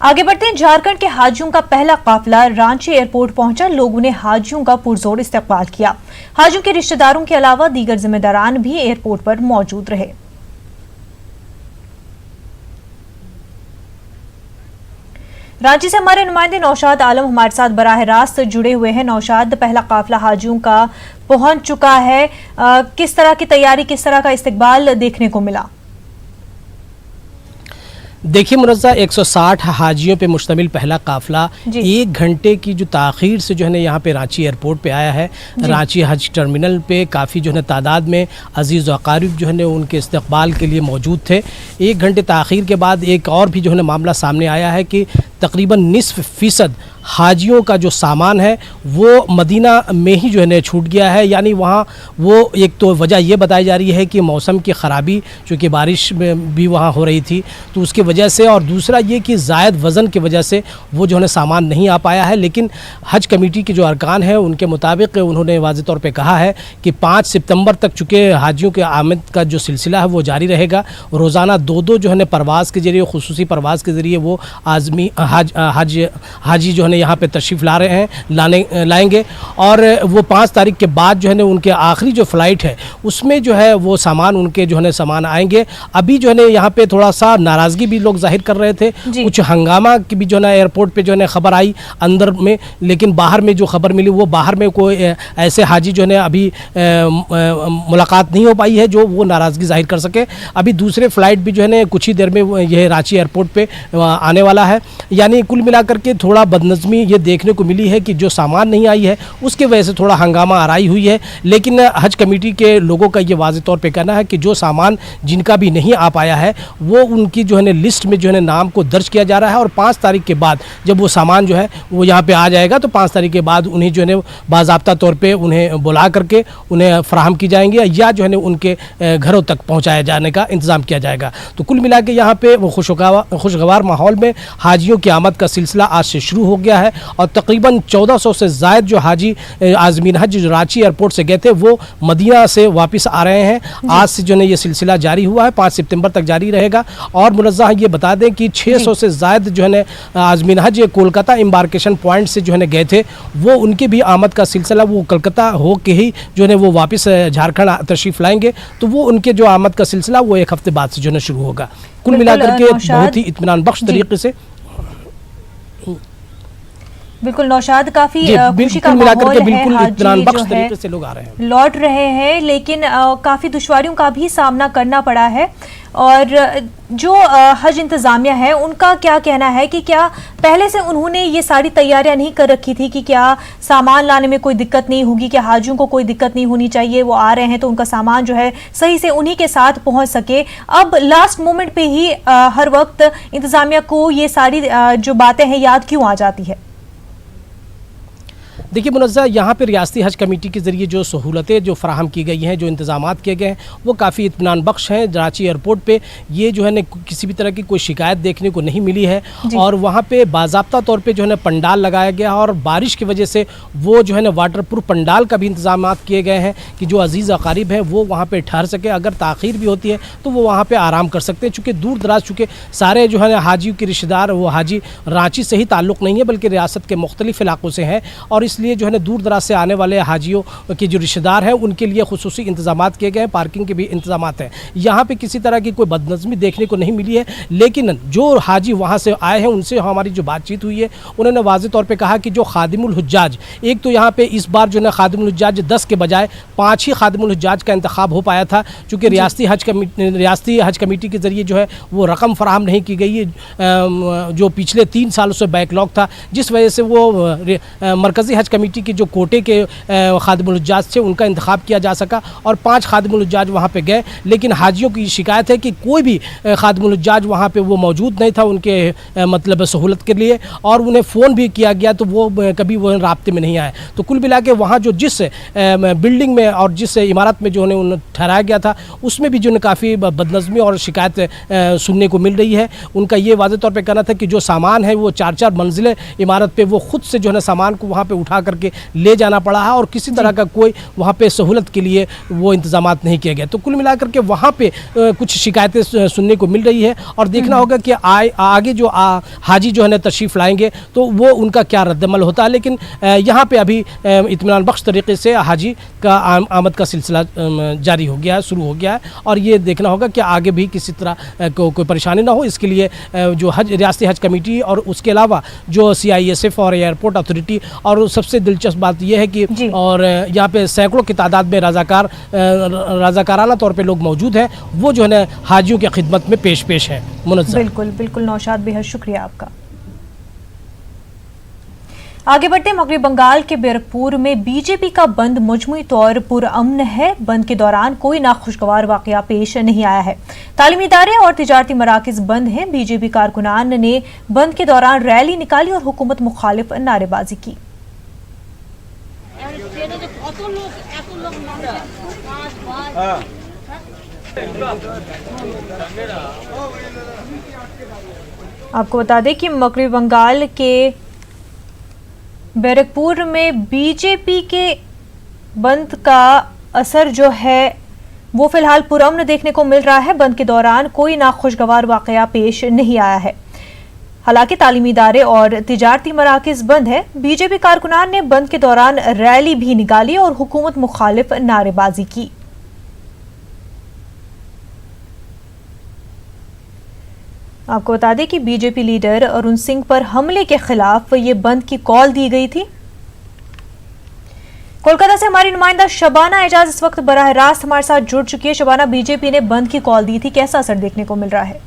आगे बढ़ते हैं। झारखंड के हाजियों का पहला काफिला रांची एयरपोर्ट पहुंचा। लोगों ने हाजियों का पुरजोर इस्तकबाल किया। हाजियों के रिश्तेदारों के अलावा दीगर जिम्मेदारान भी एयरपोर्ट पर मौजूद रहे। रांची से हमारे नुमाइंदे नौशाद आलम हमारे साथ बराह रास्त जुड़े हुए हैं। नौशाद, पहला काफिला हाजियों का पहुंच चुका है, किस तरह की तैयारी, किस तरह का इस्तकबाल देखने को मिला? देखिए मुनज़्ज़ा, 160 हाजियों पे मुश्तमिल पहला काफ़िला 1 घंटे की जो ताख़ीर से जो है ना यहाँ पे रांची एयरपोर्ट पे आया है। रांची हज टर्मिनल पे काफ़ी जो है तादाद में अजीज़ व अक़ारिब जो है ना उनके इस्तक़बाल के लिए मौजूद थे। 1 घंटे ताख़ीर के बाद एक और भी जो है ना मामला सामने आया है कि तकरीबन निस्फ़ फ़ीसद हाजियों का जो सामान है वो मदीना में ही जो है ना छूट गया है। यानी वहाँ वो एक तो वजह ये बताई जा रही है कि मौसम की ख़राबी, चूँकि बारिश में भी वहाँ हो रही थी तो उसकी वजह से, और दूसरा ये कि ज़ायद वज़न की वजह से वो जो है सामान नहीं आ पाया है। लेकिन हज कमेटी के जो अरकान हैं उनके मुताबिक उन्होंने वाज़ेह तौर पर कहा है कि 5 सितंबर तक चूँकि हाजियों के आमद का जो सिलसिला है वो जारी रहेगा। रोज़ाना 2-2 जो है परवाज़ के ज़रिए, खुसूसी परवाज़ के ज़रिए वो आज़मी हाजी जो है यहाँ पे तशरीफ़ ला रहे हैं, लाएंगे। और वो 5 तारीख के बाद जो है ना उनके आखिरी जो फ़्लाइट है उसमें जो है वो सामान उनके जो है ना सामान आएंगे। अभी जो है ना यहाँ पे थोड़ा सा नाराज़गी भी लोग जाहिर कर रहे थे, कुछ हंगामा की भी जो है ना एयरपोर्ट पे जो है ना खबर आई अंदर में, लेकिन बाहर में जो खबर मिली वो बाहर में कोई ऐसे हाजी जो है ना अभी मुलाकात नहीं हो पाई है जो वो नाराज़गी जाहिर कर सके। अभी दूसरे फ़्लाइट भी जो है ना कुछ ही देर में यह रांची एयरपोर्ट पर आने वाला है। यानी कुल मिलाकर के थोड़ा बदनज़मी ये देखने को मिली है कि जो सामान नहीं आई है उसके वजह से थोड़ा हंगामा आराई हुई है। लेकिन हज कमेटी के लोगों का ये वाज़ेह तौर पे कहना है कि जो सामान जिनका भी नहीं आ पाया है वो उनकी जो है ना लिस्ट में जो है ना नाम को दर्ज किया जा रहा है। और 5 तारीख के बाद जब वो सामान जो है वो यहाँ पे आ जाएगा तो 5 तारीख के बाद उन्हें जो है ना बाज़ाब्ता तौर पर उन्हें बुला करके उन्हें फ़राहम की जाएंगी या जो है ना उनके घरों तक पहुँचाया जाने का इंतज़ाम किया जाएगा। तो कुल मिला के यहाँ पर वो खुशगवार माहौल में हाजियों की आमद का सिलसिला आज से शुरू हो गया है और तकरीबन 1400 से ज़ायद जो हाजी आज़मीन हज जो रांची एयरपोर्ट से गए थे वो मदीना से वापस आ रहे हैं। आज से जो है ये सिलसिला जारी हुआ है, 5 सितंबर तक जारी रहेगा। और मुनज़्ज़ा ये बता दें कि 600 से ज़ायद जो है ना आज़मीन हज कोलकाता एम्बार्केशन पॉइंट से जो है ना गए थे, वो उनके भी आमद का सिलसिला वो कलकत्ता हो के ही जो है वो वापस झारखंड तशरीफ़ लाएंगे। तो वो उनके जो आमद का सिलसिला वो 1 हफ्ते बाद से जो है शुरू होगा। कुल मिलाकर के बहुत ही इत्मीनान बख्श तरीके से बिल्कुल नौशाद, काफी खुशी का माहौल है। हाजी जो है लोग आ रहे हैं, लौट रहे हैं, लेकिन काफी दुश्वारियों का भी सामना करना पड़ा है। और जो हज इंतजामिया है उनका क्या कहना है कि क्या पहले से उन्होंने ये सारी तैयारियां नहीं कर रखी थी कि क्या सामान लाने में कोई दिक्कत नहीं होगी, क्या हाजियों को कोई दिक्कत नहीं होनी चाहिए, वो आ रहे हैं तो उनका सामान जो है सही से उन्हीं के साथ पहुंच सके। अब लास्ट मोमेंट पे ही हर वक्त इंतजामिया को ये सारी जो बातें हैं याद क्यों आ जाती है? देखिए मुनज़्ज़ा, यहाँ पे रियासती हज कमेटी के ज़रिए जो सहूलतें जो फ़राहम की गई हैं, जो इंतज़ामात किए गए हैं वो काफ़ी इत्मीनान बख्श हैं। रांची एयरपोर्ट पे ये जो है ना किसी भी तरह की कोई शिकायत देखने को नहीं मिली है। और वहाँ पे बाज़ाब्ता तौर पे जो है ना पंडाल लगाया गया और बारिश की वजह से वो जो है ना वाटर प्रूफ पंडाल का भी इंतज़ामात किए गए हैं कि जो अजीज़ अक़ारिब हैं वो वहाँ पर ठहर सके। अगर ताख़ीर भी होती है तो वो वहाँ पर आराम कर सकते हैं। चूँकि दूर दराज, चूँकि सारे जो है ना हाजियों के रिश्तेदार वो हाजी रांची से ही ताल्लुक़ नहीं है बल्कि रियासत के मुख्तलिफ़ इलाक़ों से हैं, और इसलिए जो है ना दूर दराज से आने वाले हाजियों के जो रिश्तेदार हैं उनके लिए खुसूसी इंतजामात किए गए हैं, पार्किंग के भी इंतजामात हैं। यहाँ पे किसी तरह की कोई बदनज़मी देखने को नहीं मिली है। लेकिन जो हाजी वहाँ से आए हैं उनसे हमारी जो बातचीत हुई है उन्होंने वाज़ेह तौर पे कहा कि जो खादिमुल हुज्जाज, एक तो यहाँ पे इस बार जो है खादिमुल हुज्जाज 10 के बजाय 5 ही खादिमुल हुज्जाज का इंतखाब हो पाया था, चूँकि रियासती हज कमेटी के ज़रिए जो है वो रकम फ़राहम नहीं की गई है जो पिछले 3 सालों से बैकलॉग था, जिस वजह से वो मरकज़ी हज कमेटी की जो कोटे के खादिमुल हुज्जाज थे उनका इंतखाब किया जा सका और 5 खादिमुल हुज्जाज वहाँ पे गए। लेकिन हाजियों की शिकायत है कि कोई भी खादिमुल हुज्जाज वहाँ पे वो मौजूद नहीं था उनके मतलब सहूलत के लिए, और उन्हें फ़ोन भी किया गया तो वो कभी वो राब्ते में नहीं आए। तो कुल मिला के वहाँ जो जिस बिल्डिंग में और जिस इमारत में जो उन्हें ठहराया गया था उसमें भी जो काफ़ी बदनज़मी और शिकायत सुनने को मिल रही है। उनका ये वाज़ेह तौर पर कहना था कि जो सामान है वो 4-4 मंजिलें इमारत पर वो खुद से जो है सामान को वहाँ पर उठा उठा करके ले जाना पड़ा है और किसी तरह का कोई वहाँ पे सहूलत के लिए वो इंतजाम नहीं किए गए। तो कुल मिलाकर के वहाँ पे कुछ शिकायतें सुनने को मिल रही है और देखना होगा कि आगे जो हाजी जो है ना तशरीफ़ लाएंगे तो वो उनका क्या रद्दमल होता है। लेकिन यहाँ पे अभी इत्मीनान बख्श तरीके से हाजी का आमद का सिलसिला जारी हो गया है, शुरू हो गया है और ये देखना होगा कि आगे भी किसी तरह कोई परेशानी ना हो। इसके लिए जो रियासती हज कमेटी और उसके अलावा जो CISF और एयरपोर्ट अथॉरिटी, और सबसे दिलचस्प बात यह है कि और यहाँ पे सैकड़ों की तादाद में राजाकाराना तौर पे लोग मौजूद हैं, वो जो है ना हाजियों की खिदमत में पेश है। मुनज़्ज़म। बिल्कुल बिल्कुल नौशाद, बेहद शुक्रिया आपका। आगे बढ़ते मगरबी बंगाल के बैरकपुर में बीजेपी का बंद मजमूई तौर पुरअमन है। बंद के दौरान कोई नाखुशगवार वाकया पेश नहीं आया है। तालीमी इदारे और तिजारती मराकज बंद हैं। बीजेपी कारकुनान ने बंद के दौरान रैली निकाली और हुकूमत मुखालिफ नारेबाजी की। आपको बता दें कि मगरबी बंगाल के बैरकपुर में बीजेपी के बंद का असर जो है वो फिलहाल पुरअमन देखने को मिल रहा है। बंद के दौरान कोई नाखुशगवार वाकया पेश नहीं आया है। हालांकि तालीमी इदारे और तिजारती मराकज बंद है। बीजेपी कारकुनान ने बंद के दौरान रैली भी निकाली और हुकूमत मुखालिफ नारेबाजी की। आपको बता दें कि बीजेपी लीडर अरुण सिंह पर हमले के खिलाफ ये बंद की कॉल दी गई थी। कोलकाता से हमारी नुमाइंदा शबाना एजाज इस वक्त बराह रास्त हमारे साथ जुड़ चुकी है। शबाना, बीजेपी ने बंद की कॉल दी थी, कैसा असर देखने को मिल रहा है?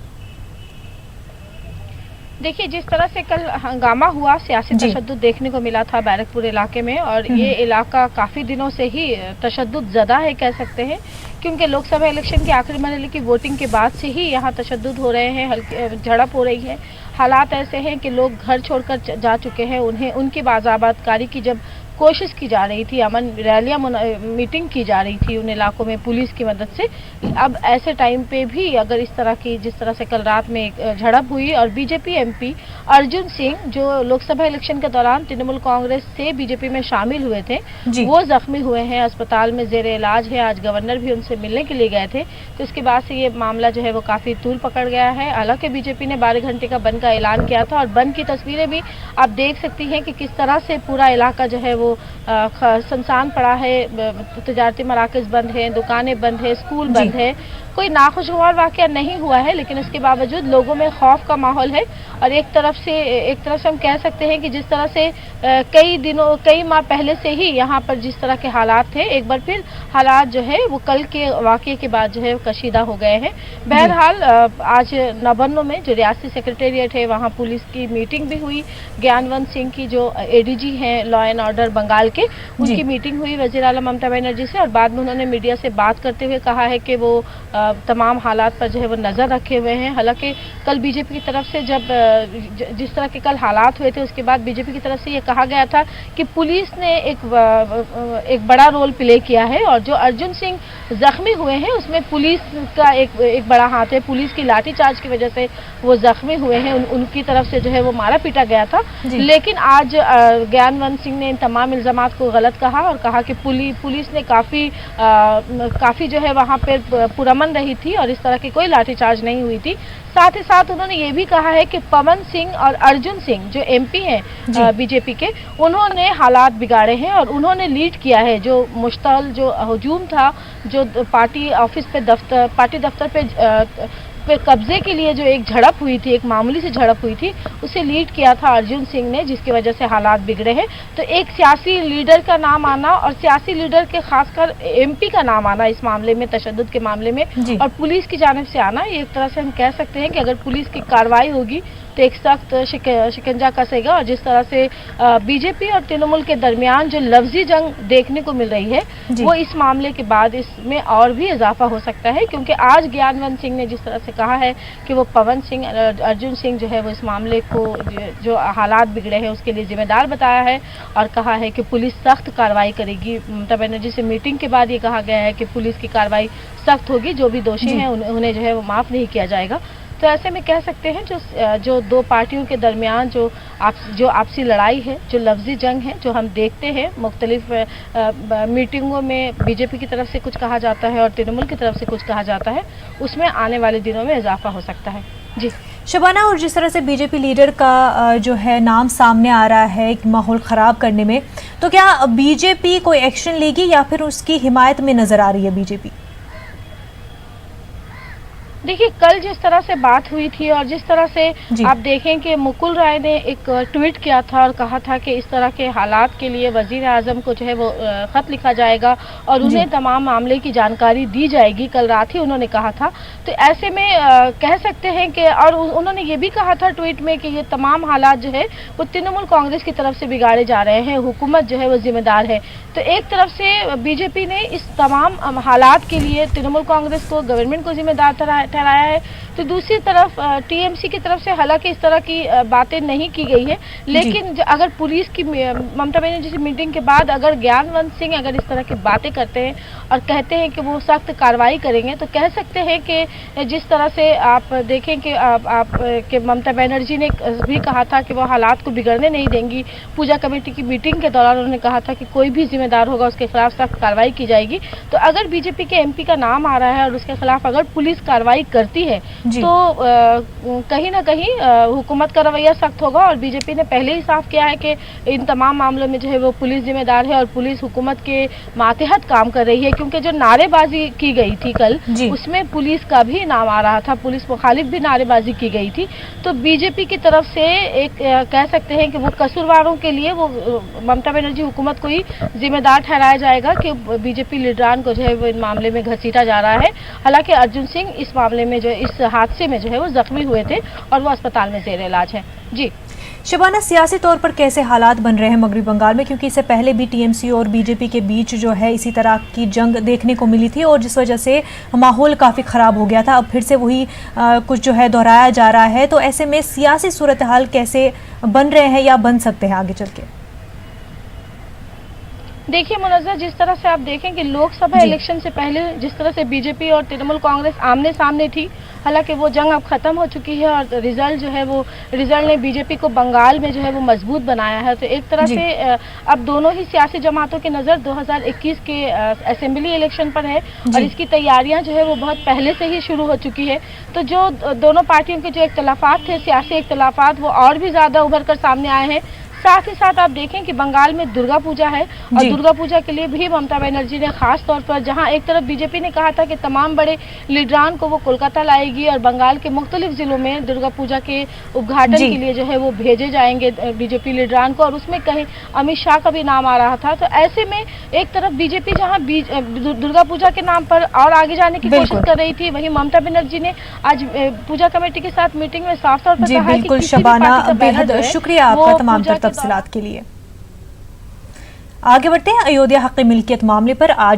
देखिए, जिस तरह से कल हंगामा हुआ, सियासी तशद्दुद देखने को मिला था बैरकपुर इलाके में, और ये इलाका काफ़ी दिनों से ही तशद्दुद ज़दा है कह सकते हैं, क्योंकि लोकसभा इलेक्शन के आखिरी मरहले की वोटिंग के बाद से ही यहाँ तशद्दुद हो रहे हैं, हल्की झड़प हो रही है। हालात ऐसे हैं कि लोग घर छोड़कर जा चुके हैं। उन्हें उनकी बाज़ाबातकारी की जब कोशिश की जा रही थी, अमन रैलियां मीटिंग की जा रही थी उन इलाकों में पुलिस की मदद से, अब ऐसे टाइम पे भी अगर इस तरह की, जिस तरह से कल रात में एक झड़प हुई और बीजेपी MP अर्जुन सिंह जो लोकसभा इलेक्शन के दौरान तृणमूल कांग्रेस से बीजेपी में शामिल हुए थे, वो जख्मी हुए हैं, अस्पताल में जेर इलाज है। आज गवर्नर भी उनसे मिलने के लिए गए थे। तो इसके बाद से ये मामला जो है वो काफ़ी तूल पकड़ गया है। हालांकि बीजेपी ने 12 घंटे का बंद का ऐलान किया था और बंद की तस्वीरें भी आप देख सकती हैं कि किस तरह से पूरा इलाका जो है वो सुनसान पड़ा है। तिजारती मराकज बंद है, दुकानें बंद है, स्कूल बंद है। कोई नाखुशगवार वाकया नहीं हुआ है, लेकिन उसके बावजूद लोगों में खौफ का माहौल है। और एक तरफ से हम कह सकते हैं कि जिस तरह से कई माह पहले से ही यहाँ पर जिस तरह के हालात थे, एक बार फिर हालात जो है वो कल के वाकये के बाद जो है कशीदा हो गए हैं। बहरहाल आज नवबन्नों में जो रियासती सेक्रेटेरिएट है, वहाँ पुलिस की मीटिंग भी हुई। ज्ञानवंत सिंह की जो ADG हैं लॉ एंड ऑर्डर बंगाल के, उनकी मीटिंग हुई वज़ीर आला ममता बनर्जी से, और बाद में उन्होंने मीडिया से बात करते हुए कहा है कि वो तमाम हालात पर जो है वो नज़र रखे हुए हैं। हालांकि कल बीजेपी की तरफ से जब जिस तरह के कल हालात हुए थे, उसके बाद बीजेपी की तरफ से ये कहा गया था कि पुलिस ने एक बड़ा रोल प्ले किया है, और जो अर्जुन सिंह जख्मी हुए हैं उसमें पुलिस का एक बड़ा हाथ है। पुलिस की लाठीचार्ज की वजह से वो जख्मी हुए हैं, उनकी तरफ से जो है वो मारा पीटा गया था। लेकिन आज ज्ञानवंत सिंह ने इन तमाम इल्ज़ामात को गलत कहा और कहा कि पुलिस ने काफ़ी जो है वहाँ पर पुरअमन रही थी और इस तरह की कोई लाठीचार्ज नहीं हुई थी। साथ ही साथ उन्होंने ये भी कहा है कि पवन सिंह और अर्जुन सिंह जो MP हैं बीजेपी के, उन्होंने हालात बिगाड़े हैं और उन्होंने लीड किया है। जो मुश्तल जो हजूम था, जो पार्टी ऑफिस पे पार्टी दफ्तर पे कब्जे के लिए जो एक झड़प हुई थी, एक मामूली सी झड़प हुई थी, उसे लीड किया था अर्जुन सिंह ने, जिसकी वजह से हालात बिगड़े हैं। तो एक सियासी लीडर का नाम आना और सियासी लीडर के खासकर MP का नाम आना इस मामले में, तशद्दुद के मामले में, और पुलिस की जानिब से आना, ये एक तरह से हम कह सकते हैं कि अगर पुलिस की कार्रवाई होगी तो एक सख्त शिकंजा कसेगा। और जिस तरह से बीजेपी और तृणमूल के दरमियान जो लफ्जी जंग देखने को मिल रही है, वो इस मामले के बाद इसमें और भी इजाफा हो सकता है, क्योंकि आज ज्ञानवंत सिंह ने जिस तरह से कहा है कि वो पवन सिंह, अर्जुन सिंह जो है वो इस मामले को, जो हालात बिगड़े हैं उसके लिए जिम्मेदार बताया है और कहा है कि पुलिस सख्त कार्रवाई करेगी। ममता बनर्जी से मीटिंग के बाद ये कहा गया है कि पुलिस की कार्रवाई सख्त होगी, जो भी दोषी हैं उन्हें जो है वो माफ़ नहीं किया जाएगा। तो ऐसे में कह सकते हैं जो दो पार्टियों के दरमियान जो आपसी लड़ाई है, जो लफ्जी जंग है, जो हम देखते हैं मुख्तलिफ मीटिंगों में बीजेपी की तरफ से कुछ कहा जाता है और तृणमूल की तरफ से कुछ कहा जाता है, उसमें आने वाले दिनों में इजाफा हो सकता है। जी शबाना, और जिस तरह से बीजेपी लीडर का जो है नाम सामने आ रहा है एक माहौल ख़राब करने में, तो क्या बीजेपी कोई एक्शन लेगी या फिर उसकी हिमायत में नज़र आ रही है बीजेपी? देखिए, कल जिस तरह से बात हुई थी और जिस तरह से आप देखें कि मुकुल राय ने एक ट्वीट किया था और कहा था कि इस तरह के हालात के लिए वजीर आजम को जो है वो खत लिखा जाएगा और उन्हें तमाम मामले की जानकारी दी जाएगी, कल रात ही उन्होंने कहा था। तो ऐसे में कह सकते हैं कि, और उन्होंने ये भी कहा था ट्वीट में कि ये तमाम हालात जो है वो तृणमूल कांग्रेस की तरफ से बिगाड़े जा रहे हैं, हुकूमत जो है वो जिम्मेदार है। तो एक तरफ से बीजेपी ने इस तमाम हालात के लिए तृणमूल कांग्रेस को, गवर्नमेंट को जिम्मेदार ठहराया है, तो दूसरी तरफ टीएमसी की तरफ से हालांकि इस तरह की बातें नहीं की गई है, लेकिन अगर पुलिस की ममता बनर्जी की मीटिंग के बाद अगर ज्ञानवंत सिंह अगर इस तरह की बातें करते हैं और कहते हैं कि वो सख्त कार्रवाई करेंगे, तो कह सकते हैं कि जिस तरह से आप देखें कि आप के ममता बनर्जी ने भी कहा था कि वो हालात को बिगड़ने नहीं देंगी। पूजा कमेटी की मीटिंग के दौरान उन्होंने कहा था कि कोई भी जिम्मेदार होगा उसके खिलाफ सख्त कार्रवाई की जाएगी। तो अगर बीजेपी के एमपी का नाम आ रहा है और उसके खिलाफ अगर पुलिस कार्रवाई करती है तो कहीं ना कहीं हुकूमत का रवैया सख्त होगा। और बीजेपी ने पहले ही साफ किया है कि इन तमाम मामलों में जो है वो पुलिस जिम्मेदार है और पुलिस हुकूमत के मातहत काम कर रही है, क्योंकि जो नारेबाजी की गई थी कल उसमें पुलिस का भी नाम आ रहा था, पुलिस मुखालिफ भी नारेबाजी की गई थी। तो बीजेपी की तरफ से एक कह सकते हैं कि वो कसूरवारों के लिए वो ममता बनर्जी हुकूमत को ही जिम्मेदार ठहराया जाएगा कि बीजेपी लीडरान को जो है वो इन मामले में घसीटा जा रहा है। हालांकि अर्जुन सिंह इस मामले में जो इस हादसे में जो है वो जख्मी हुए थे और वो अस्पताल में जेर इलाज है। जी शबाना, सियासी तौर पर कैसे हालात बन रहे हैं मगरबी बंगाल में, क्योंकि इससे पहले भी टीएमसी और बीजेपी के बीच जो है इसी तरह की जंग देखने को मिली थी और जिस वजह से माहौल काफ़ी ख़राब हो गया था। अब फिर से वही कुछ जो है दोहराया जा रहा है, तो ऐसे में सियासी सूरत हाल कैसे बन रहे हैं या बन सकते हैं आगे चल के? देखिए मुनज़्ज़र, जिस तरह से आप देखें कि लोकसभा इलेक्शन से पहले जिस तरह से बीजेपी और तृणमूल कांग्रेस आमने सामने थी, हालांकि वो जंग अब खत्म हो चुकी है और रिजल्ट जो है वो रिजल्ट ने बीजेपी को बंगाल में जो है वो मजबूत बनाया है। तो एक तरह से अब दोनों ही सियासी जमातों की नज़र 2021 के असेंबली इलेक्शन पर है और इसकी तैयारियां जो है वो बहुत पहले से ही शुरू हो चुकी है। तो जो दोनों पार्टियों के जो इख्तलाफात थे, सियासी इख्तलाफात, वो और भी ज़्यादा उभर कर सामने आए हैं। साथ ही साथ आप देखें कि बंगाल में दुर्गा पूजा है और दुर्गा पूजा के लिए भी ममता बनर्जी ने खास तौर पर, जहां एक तरफ बीजेपी ने कहा था कि तमाम बड़े लीडरान को वो कोलकाता लाएगी और बंगाल के मुख्तलिफ जिलों में दुर्गा पूजा के उद्घाटन के लिए जो है वो भेजे जाएंगे बीजेपी लीडरान को, और उसमें कहीं अमित शाह का भी नाम आ रहा था। तो ऐसे में एक तरफ बीजेपी जहाँ दुर्गा पूजा के नाम पर और आगे जाने की कोशिश कर रही थी, वहीं ममता बनर्जी ने आज पूजा कमेटी के साथ मीटिंग में साफ तौर पर कहा है कि शबाना, बेहद शुक्रिया आपका तमाम तफसीलात के लिए। आगे बढ़ते हैं अयोध्या हक़ मिल्कियत मामले पर। आज